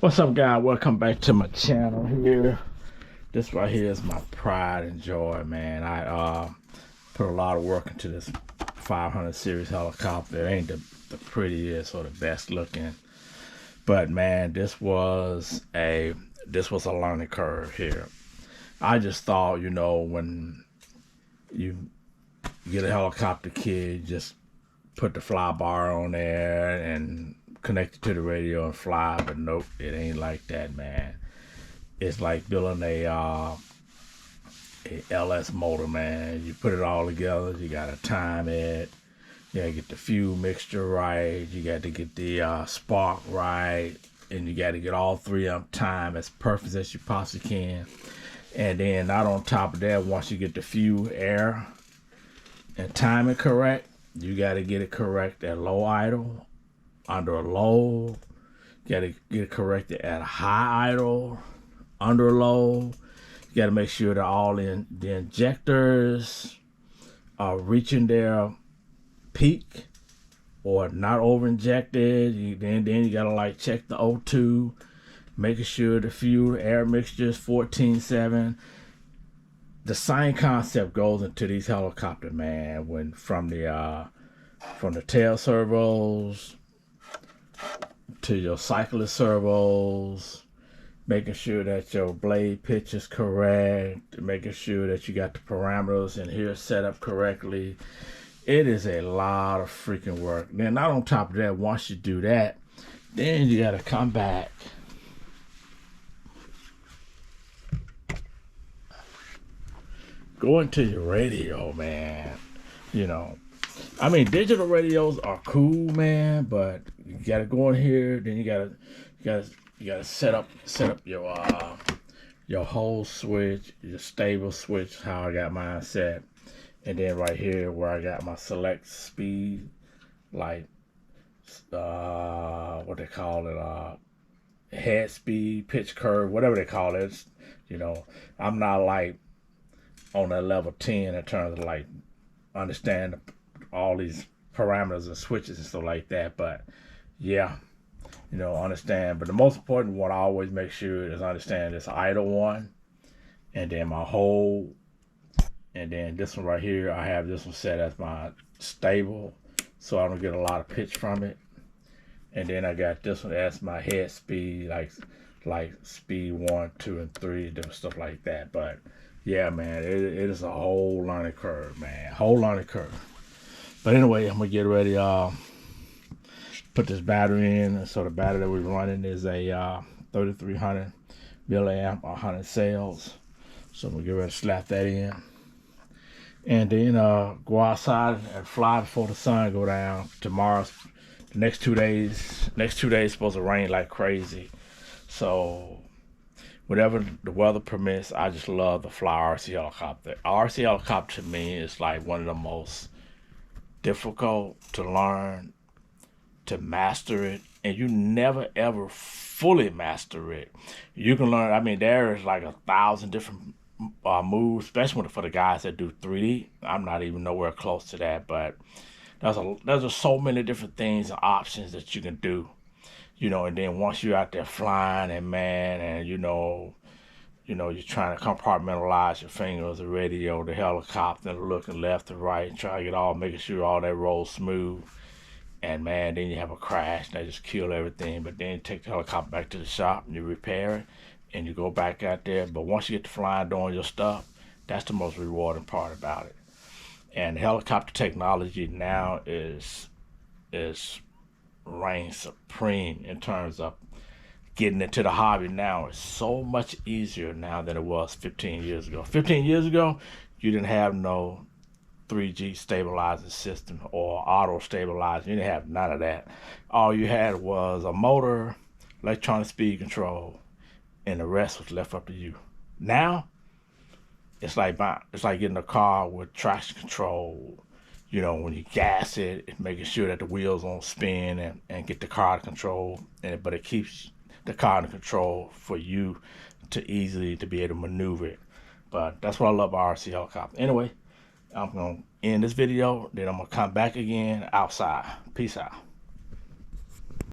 What's up, guys? Welcome back to my channel here. This right here is my pride and joy, man. I put a lot of work into this 500 series helicopter. It ain't the prettiest or the best looking, but man, this was a learning curve here. I just thought, when you get a helicopter kit, just put the fly bar on there and connect it to the radio and fly, but nope, it ain't like that, man. It's like building a LS motor, man. You put it all together, you gotta time it, you gotta get the fuel mixture right, you got to get the spark right, and you got to get all three of them timed as perfect as you possibly can. And then not on top of that, once you get the fuel, air, and timing correct, you got to get it correct at low idle, under a low. You got to get it corrected at a high idle, under a low. You got to make sure that all the injectors are reaching their peak or not over injected. Then you got to check the O2, making sure the fuel air mixture is 14.7. The same concept goes into these helicopters, man. When from the tail servos to your cyclist servos, making sure that your blade pitch is correct, making sure that you got the parameters in here set up correctly. It is a lot of freaking work. Then not on top of that, once you do that, then you got to come back go into your radio, man. I mean, digital radios are cool, man, but you gotta go in here. Then you gotta set up your whole switch, your stable switch, how I got mine set, and then right here where I got my select speed, what they call it, head speed, pitch curve, whatever they call it. I'm not on that level 10 in terms of understand all these parameters and switches and stuff like that, but yeah, understand. But the most important one I always make sure is understand this idle one, and then my hold, and then this one right here, I have this one set as my stable so I don't get a lot of pitch from it. And then I got this one as my head speed, like speed 1, 2, and 3, different stuff like that. But yeah, man, it is a whole learning curve, man. Whole learning curve. But anyway, I'm gonna get ready. Put this battery in. So the battery that we're running is a 3300 milliamp, 100 cells. So I'm gonna get ready to slap that in, and then go outside and fly before the sun go down. Tomorrow's the next 2 days. Next 2 days supposed to rain like crazy. So whatever the weather permits, I just love to fly RC helicopter. RC helicopter to me is like one of the most difficult to learn, to master it, and you never ever fully master it. You can learn, I mean, there is like 1,000 different moves, especially for the guys that do 3D. I'm not even nowhere close to that, but there's just so many different things and options that you can do. And then once you're out there flying, and man, and you're trying to compartmentalize your fingers, the radio, the helicopter, looking left and right, and try to making sure all that rolls smooth. And man, then you have a crash, and they just kill everything. But then you take the helicopter back to the shop, and you repair it, and you go back out there. But once you get to flying, doing your stuff, that's the most rewarding part about it. And helicopter technology now is reigns supreme in terms of getting into the hobby. Now is so much easier now than it was 15 years ago. 15 years ago, you didn't have no 3G stabilizing system or auto stabilizing. You didn't have none of that. All you had was a motor, electronic speed control, and the rest was left up to you. Now, it's like getting a car with traction control. When you gas it, it's making sure that the wheels don't spin and get the car to control, but it keeps the car in control for you to easily to be able to maneuver it. But that's what I love about RC helicopter. Anyway, I'm going to end this video, then I'm going to come back again outside. Peace out.